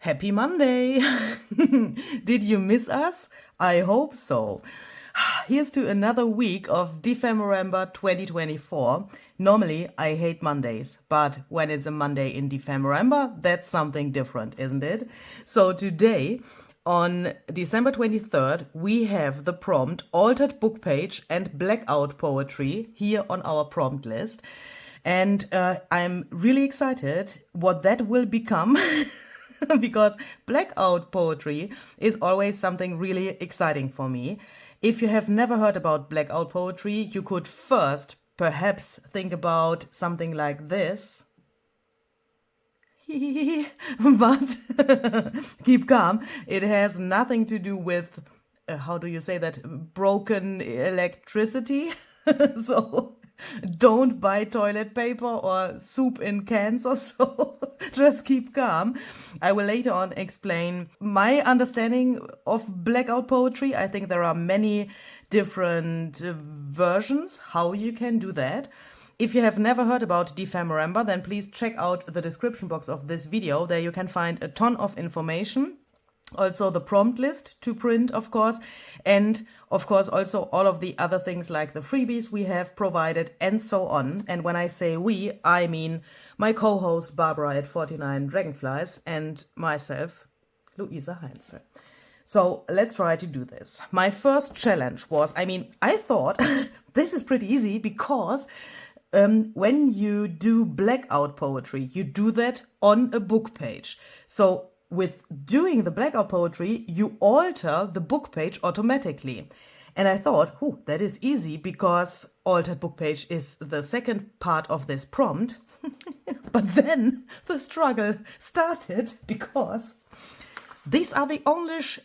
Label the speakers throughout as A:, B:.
A: Happy Monday! Did you miss us? I hope so. Here's to another week of Dephemerember 2024. Normally, I hate Mondays, but when it's a Monday in Dephemerember, that's something different, isn't it? So today, on December 23rd, we have the prompt Altered Book Page and Blackout Poetry here on our prompt list. And I'm really excited what that will become. Because blackout poetry is always something really exciting for me. If you have never heard about blackout poetry, you could first perhaps think about something like this. But keep calm. It has nothing to do with, how do you say that, broken electricity. So don't buy toilet paper or soup in cans or so. Just keep calm. I will later on explain my understanding of blackout poetry. I think there are many different versions how you can do that. If you have never heard about Dephemerember, then please check out the description box of this video. There you can find a ton of information. Also the prompt list to print, of course, and of course also all of the other things like the freebies we have provided and so on. And when I say we, I mean my co-host Barbara at 49 Dragonflies and myself, Luisa Heinzel. So let's try to do this. My first challenge was, I thought this is pretty easy because when you do blackout poetry, you do that on a book page. So with doing the blackout poetry, you alter the book page automatically. And I thought, that is easy because altered book page is the second part of this prompt. But then the struggle started because these are the Onlish,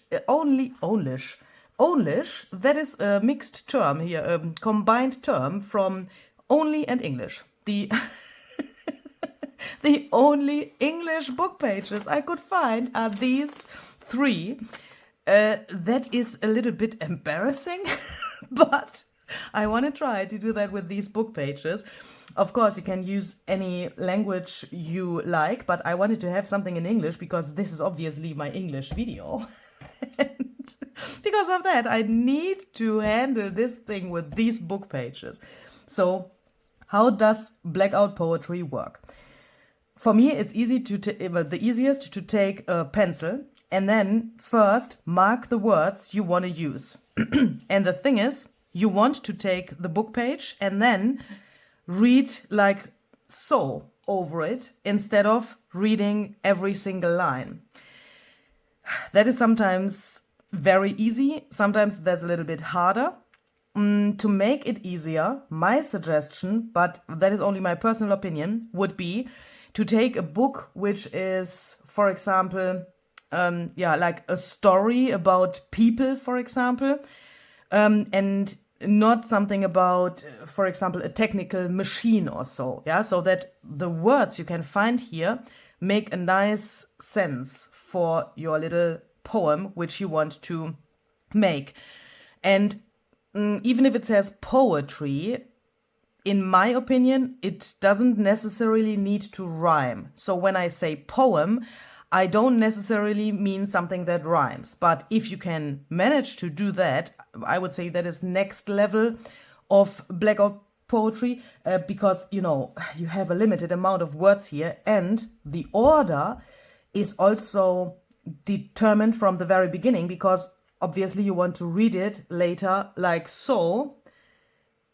A: that is a mixed term here, a combined term from only and English. The only English book pages I could find are these three. That is a little bit embarrassing, but I want to try to do that with these book pages. Of course, you can use any language you like, but I wanted to have something in English because this is obviously my English video. And because of that, I need to handle this thing with these book pages. So how does blackout poetry work? For me, it's the easiest to take a pencil and then first mark the words you want to use. And the thing is, you want to take the book page and then read like so over it instead of reading every single line. That is sometimes very easy. Sometimes that's a little bit harder. To make it easier, my suggestion, but that is only my personal opinion, would be to take a book which is, for example, like a story about people, for example, and not something about, for example, a technical machine or so, so that the words you can find here make a nice sense for your little poem which you want to make. And even if it says poetry, in my opinion, it doesn't necessarily need to rhyme. So when I say poem, I don't necessarily mean something that rhymes. But if you can manage to do that, I would say that is next level of blackout poetry because, you have a limited amount of words here and the order is also determined from the very beginning because obviously you want to read it later like so.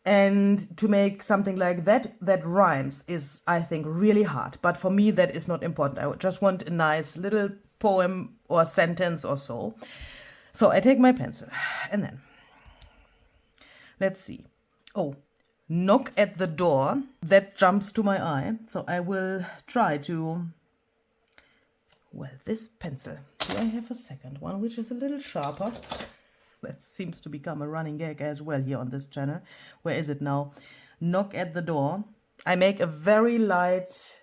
A: And to make something like that rhymes is, I think, really hard. But for me, that is not important. I just want a nice little poem or sentence or so. So I take my pencil and then, let's see. Knock at the door. That jumps to my eye. So I will try to, this pencil. Do I have a second one, which is a little sharper? That seems to become a running gag as well here on this channel. Where is it now? Knock at the door. I make a very light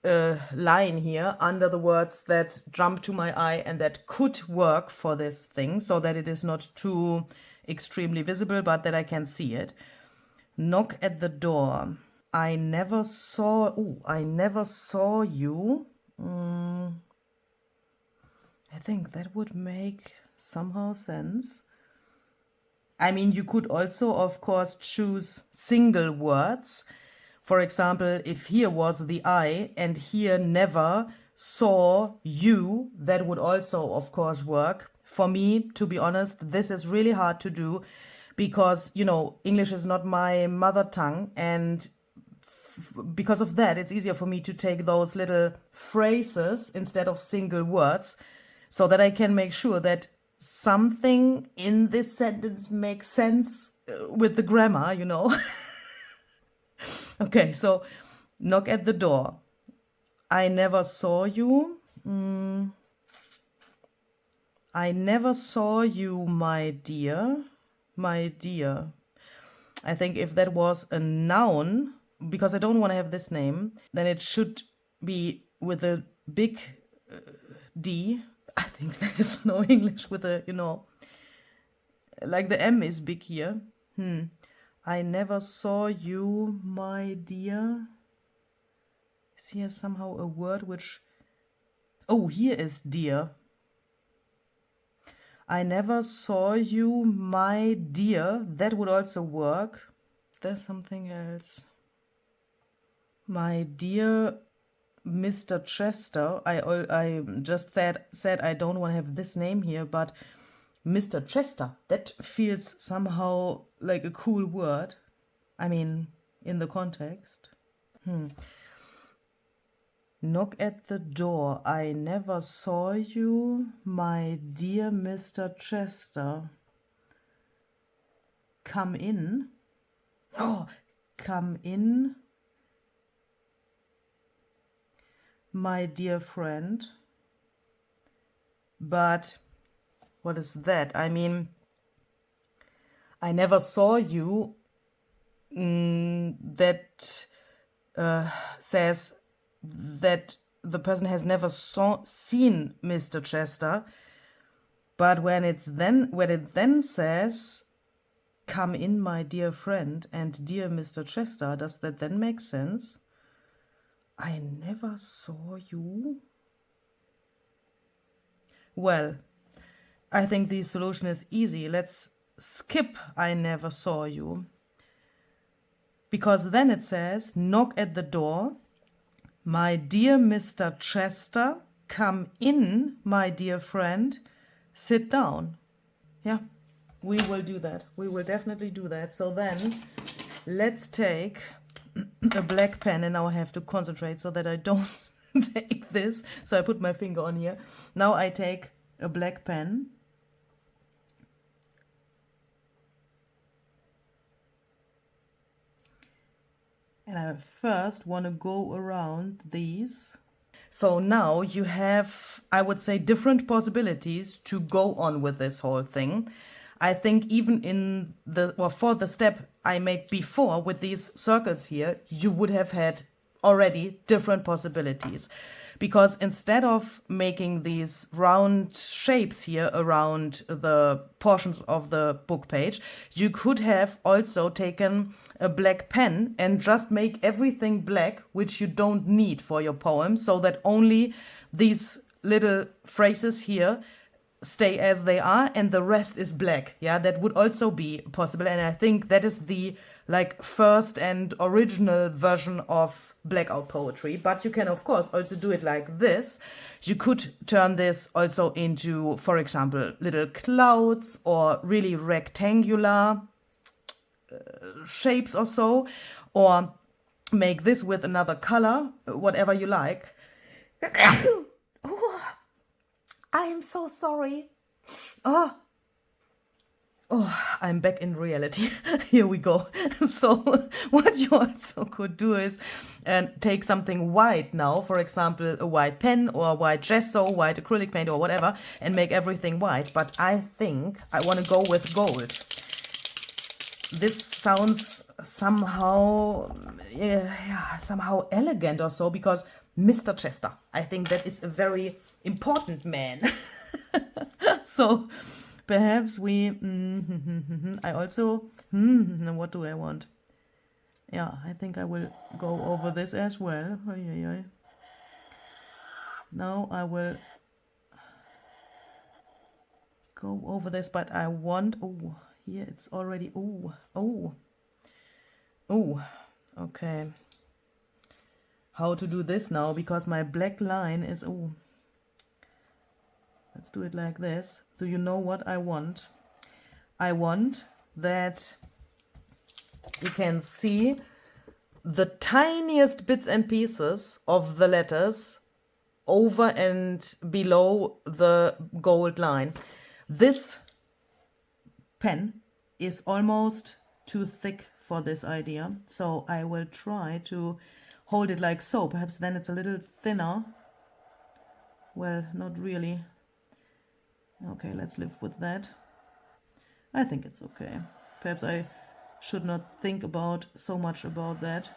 A: line here under the words that jump to my eye and that could work for this thing so that it is not too extremely visible, but that I can see it. Knock at the door. I never saw you. think that would make somehow sense. I mean, you could also, of course, choose single words. For example, if here was the I and here never saw you, that would also, of course, work. For me, to be honest, this is really hard to do because, you know, English is not my mother tongue, and because of that, it's easier for me to take those little phrases instead of single words so that I can make sure that something in this sentence makes sense with the grammar, you know. Okay, so knock at the door. I never saw you. I never saw you, my dear. My dear. I think if that was a noun, because I don't want to have this name, then it should be with a big D. I think that is no English with a, you know, like the M is big here. I never saw you, my dear. Is here somehow a word which... Oh, here is dear. I never saw you, my dear. That would also work. There's something else. My dear Mr. Chester. I just said I don't want to have this name here, but Mr. Chester, that feels somehow like a cool word. I mean, in the context. Knock at the door. I never saw you, my dear Mr. Chester. Come in. Oh, come in, my dear friend. But what is that? I mean, I never saw you. That says that the person has never seen Mr. Chester. But when it then says, come in, my dear friend, and dear Mr. Chester, does that then make sense? I never saw you. Well, I think the solution is easy. Let's skip I never saw you. Because then it says, knock at the door. My dear Mr. Chester, come in, my dear friend, sit down. Yeah, we will do that. We will definitely do that. So then let's take a black pen, and now I have to concentrate so that I don't take this. So I put my finger on here. Now I take a black pen. And I first want to go around these. So now you have, I would say, different possibilities to go on with this whole thing. I think even in the, or for the step I made before with these circles here, you would have had already different possibilities. Because instead of making these round shapes here around the portions of the book page, you could have also taken a black pen and just make everything black, which you don't need for your poem, so that only these little phrases here stay as they are and the rest is black. Yeah, that would also be possible, and I think that is the like first and original version of blackout poetry. But you can of course also do it like this. You could turn this also into, for example, little clouds or really rectangular shapes or so, or make this with another color, whatever you like. Oh, I am so sorry. Oh, I'm back in reality. Here we go. So what you also could do is take something white now, for example, a white pen or a white gesso, white acrylic paint or whatever, and make everything white. But I think I want to go with gold. This sounds somehow, somehow elegant or so, because Mr. Chester, I think that is a very important man. So perhaps we, I also, what do I want? Yeah, I think I will go over this as well. Now I will go over this, but I want, oh, here it's already, okay. How to do this now, because my black line is, let's do it like this. Do you know what I want? I want that you can see the tiniest bits and pieces of the letters over and below the gold line. This pen is almost too thick for this idea, so I will try to hold it like so. Perhaps then it's a little thinner. Well, not really. Okay, let's live with that. I think it's okay. Perhaps I should not think about so much about that.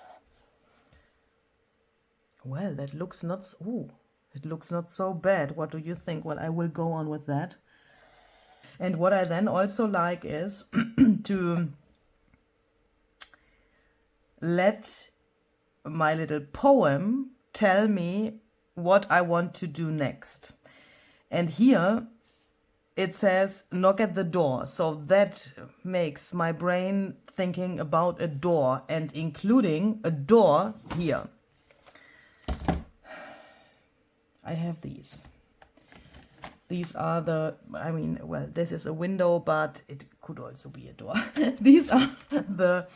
A: Well, that looks not, it looks not so bad. What do you think? Well, I will go on with that. And what I then also like is to let my little poem tell me what I want to do next. And here it says knock at the door. So that makes my brain thinking about a door and including a door here. I have these. These are the, I mean, well, this is a window, but it could also be a door. These are the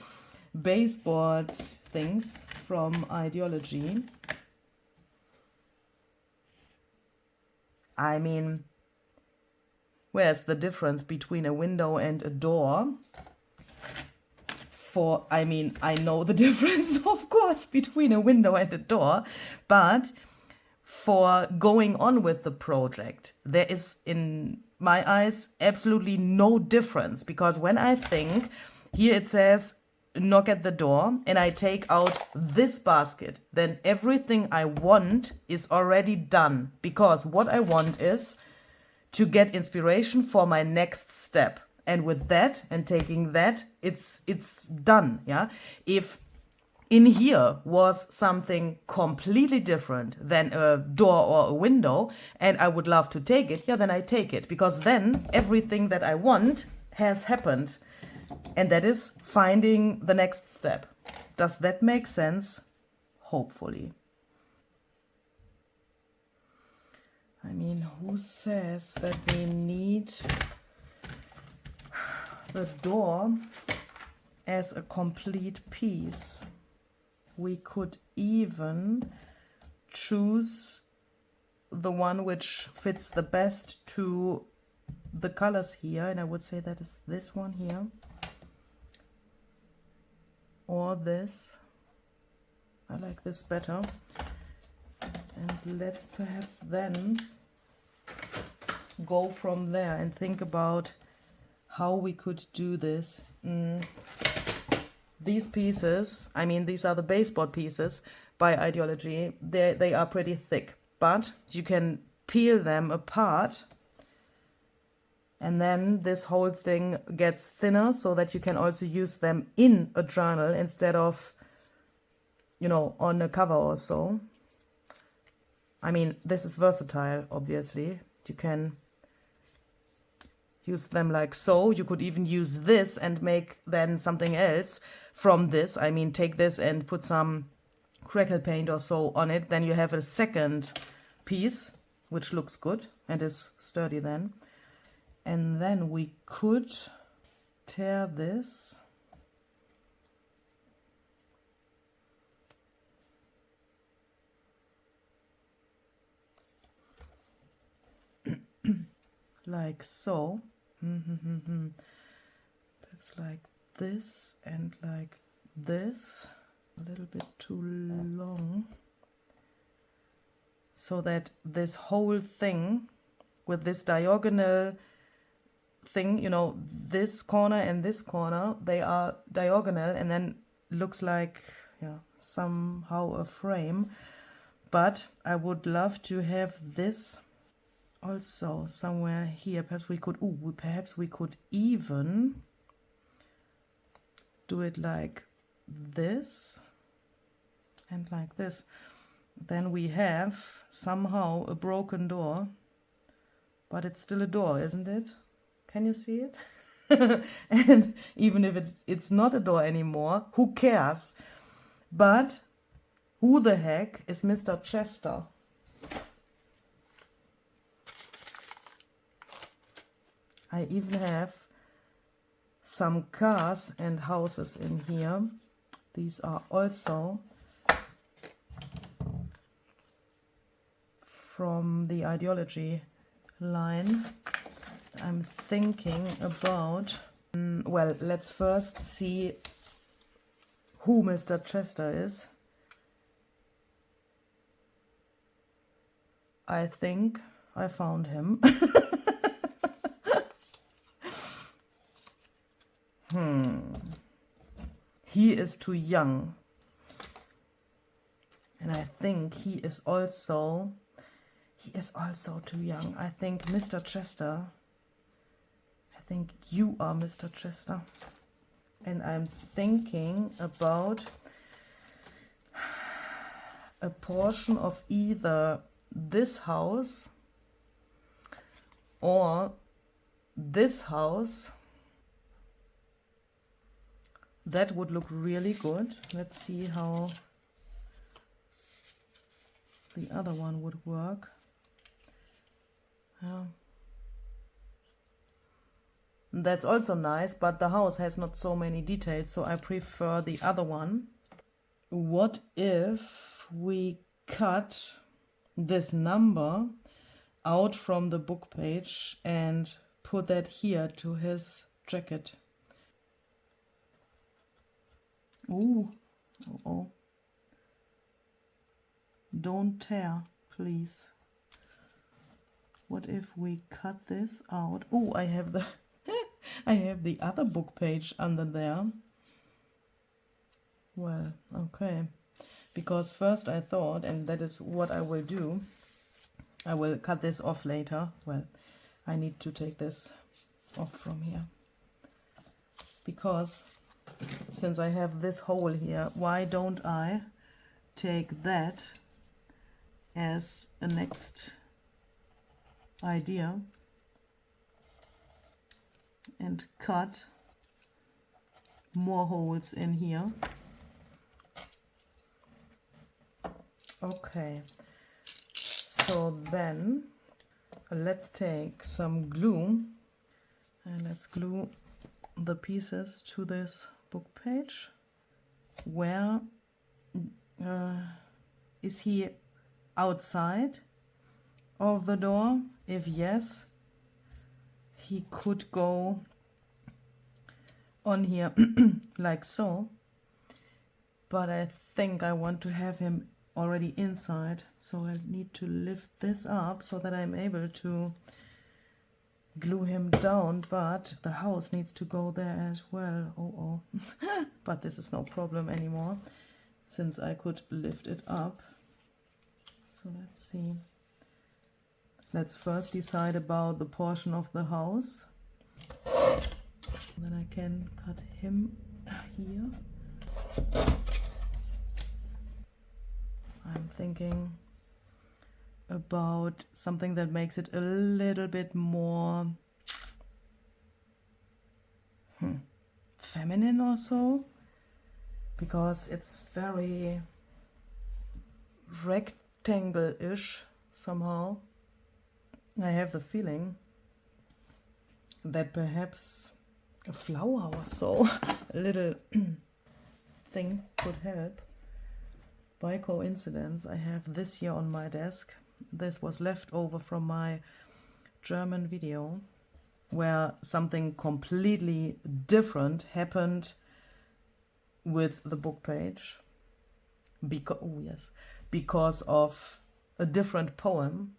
A: baseboard things from Ideology. I mean, where's the difference between a window and a door? I mean, I know the difference, of course, between a window and a door, but for going on with the project, there is, in my eyes, absolutely no difference, because when I think, here it says knock at the door, and I take out this basket, then everything I want is already done, because what I want is to get inspiration for my next step. And with that and taking that, it's done. Yeah. If in here was something completely different than a door or a window, and I would love to take it, yeah, then I take it, because then everything that I want has happened. And that is finding the next step. Does that make sense? Hopefully. I mean, who says that we need the door as a complete piece? We could even choose the one which fits the best to the colors here, and I would say that is this one here, or this. I like this better. And let's perhaps then go from there and think about how we could do this. These pieces, I mean, these are the baseboard pieces by Ideology. They are pretty thick, but you can peel them apart, and then this whole thing gets thinner so that you can also use them in a journal instead of, you know, on a cover or so. I mean, this is versatile, obviously. You can use them like so. You could even use this and make then something else from this. I mean, take this and put some crackle paint or so on it. Then you have a second piece, which looks good and is sturdy then. And then we could tear this. Like so. It's like this and like this. A little bit too long. So that this whole thing with this diagonal thing, you know, this corner and this corner, they are diagonal and then looks like, yeah, somehow a frame. But I would love to have this also somewhere here. Perhaps we could even do it like this and like this. Then we have somehow a broken door, but it's still a door, isn't it? Can you see it? And even if it's not a door anymore, who cares? But who the heck is Mr. Chester? I even have some cars and houses in here. These are also from the ideology line. I'm thinking about, well, let's first see who Mr. Chester is. I think I found him. He is too young. And I think he is also too young. I think Mr. Chester, I think you are Mr. Chester. And I'm thinking about a portion of either this house or this house. That would look really good. Let's see how the other one would work. Yeah. That's also nice, but the house has not so many details, so I prefer the other one. What if we cut this number out from the book page and put that here to his jacket? Ooh, oh, don't tear, please. What if we cut this out? Oh, I have the I have the other book page under there. Well, okay, because first I thought, and that is what I will do, I will cut this off later. Well, I need to take this off from here, because since I have this hole here, why don't I take that as a next idea and cut more holes in here. Okay, so then let's take some glue and let's glue the pieces to this book page. Where is he outside of the door? If yes, he could go on here like so, but I think I want to have him already inside, so I need to lift this up so that I'm able to glue him down, but the house needs to go there as well. Oh. But this is no problem anymore since I could lift it up. So let's see. Let's first decide about the portion of the house. Then I can cut him here. I'm thinking about something that makes it a little bit more feminine or so, because it's very rectangle-ish somehow. I have the feeling that perhaps a flower or so, a little thing could help. By coincidence, I have this here on my desk. This was left over from my German video, where something completely different happened with the book page. Because of a different poem.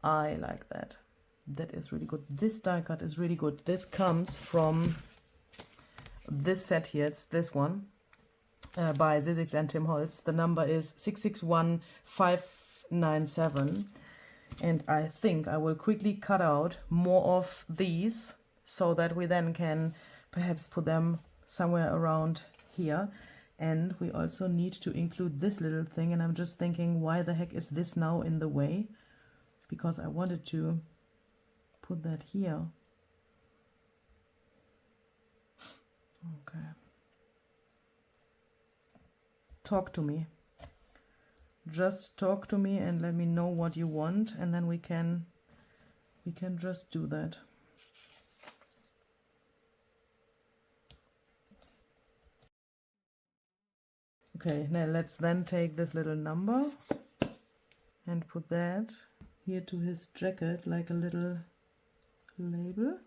A: I like that. That is really good. This die cut is really good. This comes from this set here. It's this one by Zizix and Tim Holtz. The number is 661597. And I think I will quickly cut out more of these so that we then can perhaps put them somewhere around here. And we also need to include this little thing. And I'm just thinking, why the heck is this now in the way? Because I wanted to put that here. Okay. Talk to me. Just talk to me and let me know what you want, and then we can just do that. Okay, now let's then take this little number and put that here to his jacket like a little label.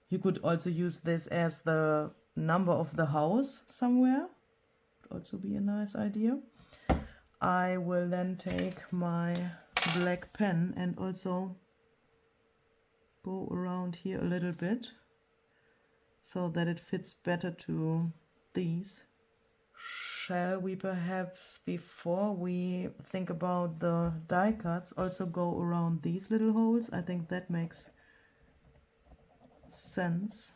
A: You could also use this as the number of the house somewhere. Would also be a nice idea. I will then take my black pen and also go around here a little bit so that it fits better to these. Shall we perhaps, before we think about the die cuts, also go around these little holes? I think that makes sense.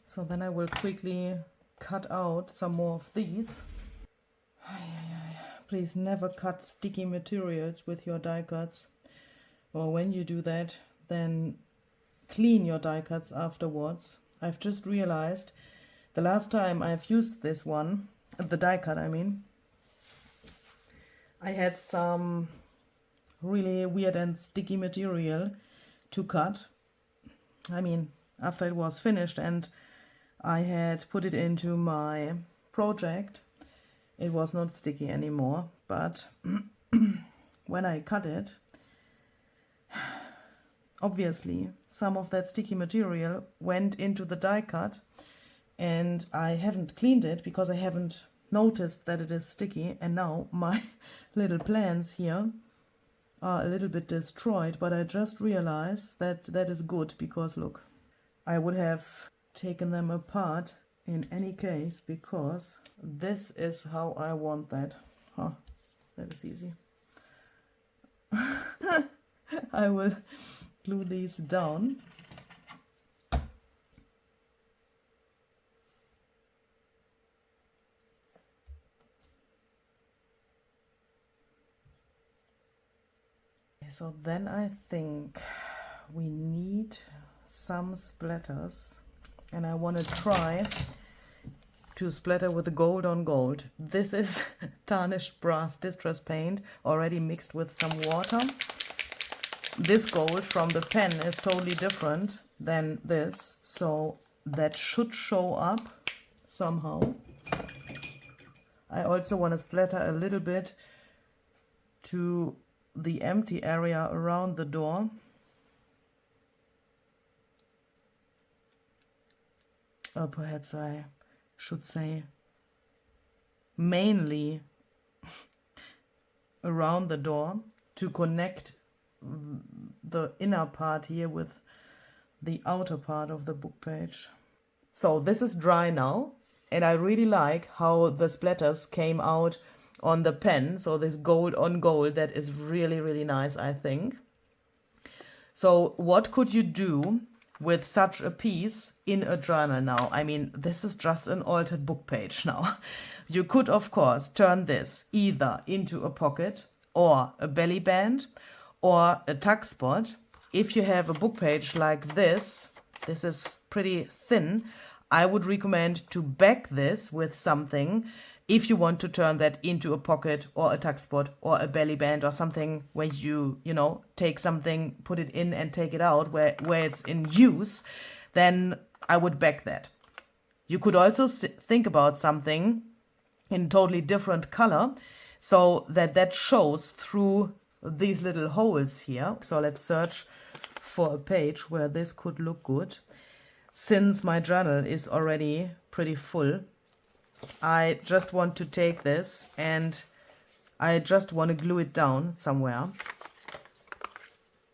A: So then I will quickly cut out some more of these. Please never cut sticky materials with your die cuts. Or when you do that, then clean your die cuts afterwards. I've just realized the last time I've used this one, the die cut I mean, I had some really weird and sticky material to cut. I mean, after it was finished and I had put it into my project, it was not sticky anymore, but when I cut it, obviously some of that sticky material went into the die cut, and I haven't cleaned it because I haven't noticed that it is sticky, and now my little plants here are a little bit destroyed, but I just realized that that is good because look, I would have taken them apart in any case because this is how I want that. Huh, that is easy. I will glue these down. So then I think we need some splatters, and I want to try to splatter with the gold on gold. This is tarnished brass distress paint already mixed with some water. This gold from the pen is totally different than this, so that should show up somehow. I also want to splatter a little bit to the empty area around the door. Or perhaps I should say mainly around the door to connect the inner part here with the outer part of the book page. So this is dry now, and I really like how the splatters came out on the pen. So this gold on gold, that is really, really nice, I think. So what could you do with such a piece in a journal now? I mean, this is just an altered book page now. You could, of course, turn this either into a pocket or a belly band or a tuck spot. If you have a book page like this is pretty thin, I would recommend to back this with something if you want to turn that into a pocket or a tuck spot or a belly band or something where you know, take something, put it in and take it out where it's in use, then I would back that. You could also think about something in totally different color so that shows through these little holes here. So let's search for a page where this could look good. Since my journal is already pretty full, I just want to take this and I just want to glue it down somewhere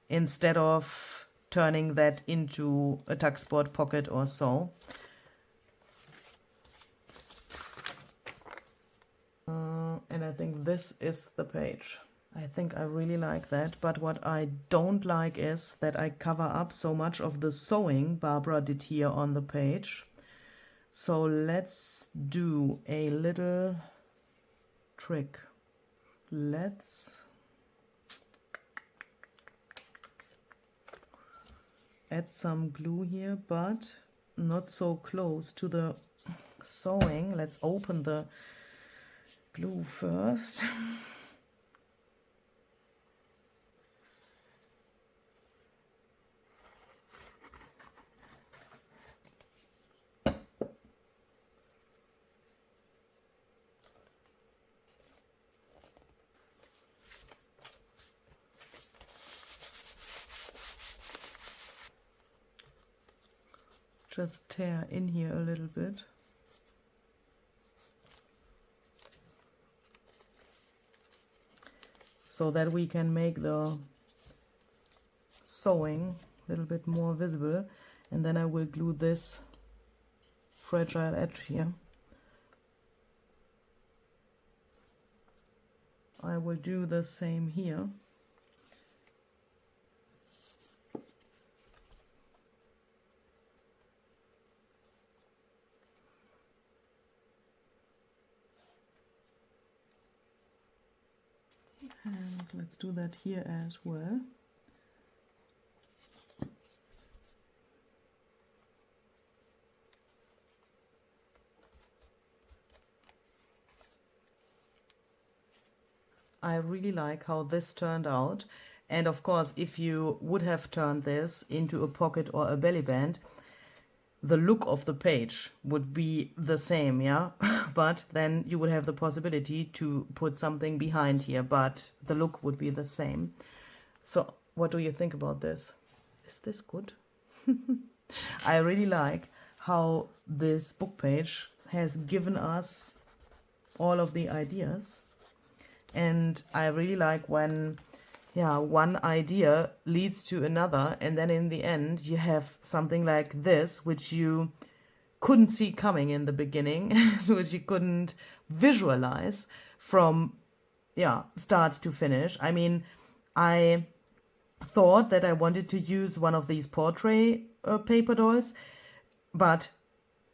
A: instead of turning that into a tuck spot, pocket or so. And I think this is the page. I think I really like that, but what I don't like is that I cover up so much of the sewing Barbara did here on the page. So let's do a little trick. Let's add some glue here, but not so close to the sewing. Let's open the glue first. Just tear in here a little bit. So that we can make the sewing a little bit more visible. And then I will glue this fragile edge here. I will do the same here. And let's do that here as well. I really like how this turned out. And of course, if you would have turned this into a pocket or a belly band, the look of the page would be the same, yeah? But then you would have the possibility to put something behind here, but the look would be the same. So what do you think about this? Is this good? I really like how this book page has given us all of the ideas. And I really like when one idea leads to another, and then in the end you have something like this, which you couldn't see coming in the beginning, which you couldn't visualize from start to finish. I mean, I thought that I wanted to use one of these portrait paper dolls, but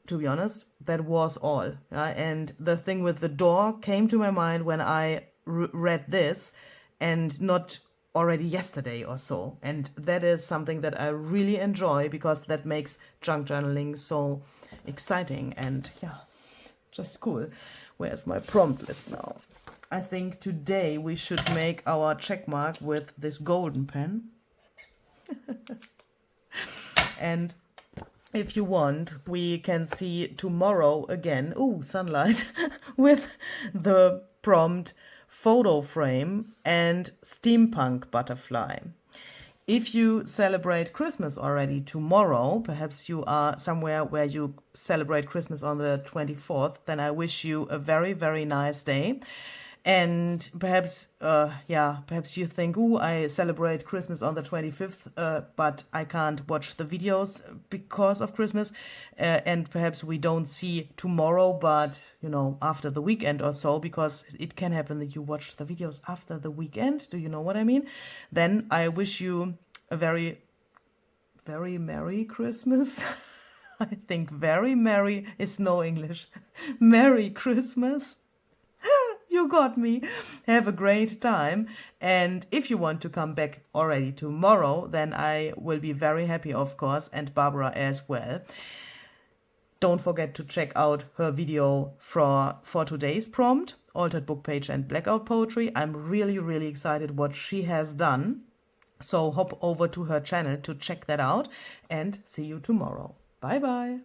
A: to be honest, that was all. And the thing with the door came to my mind when I read this, and not already yesterday or so. And that is something that I really enjoy, because that makes junk journaling so exciting and just cool. Where's my prompt list now? I think today we should make our check mark with this golden pen. And if you want, we can see tomorrow again, sunlight, with the prompt photo frame and steampunk butterfly. If you celebrate Christmas already tomorrow, perhaps you are somewhere where you celebrate Christmas on the 24th, then I wish you a very, very nice day. And perhaps, perhaps you think, I celebrate Christmas on the 25th, but I can't watch the videos because of Christmas. And perhaps we don't see tomorrow, but, after the weekend or so, because it can happen that you watch the videos after the weekend. Do you know what I mean? Then I wish you a very, very Merry Christmas. I think very merry is no English. Merry Christmas. You got me. Have a great time. And if you want to come back already tomorrow, then I will be very happy, of course, and Barbara as well. Don't forget to check out her video for today's prompt, Altered Book Page and Blackout Poetry. I'm really, really excited what she has done. So hop over to her channel to check that out, and see you tomorrow. Bye bye.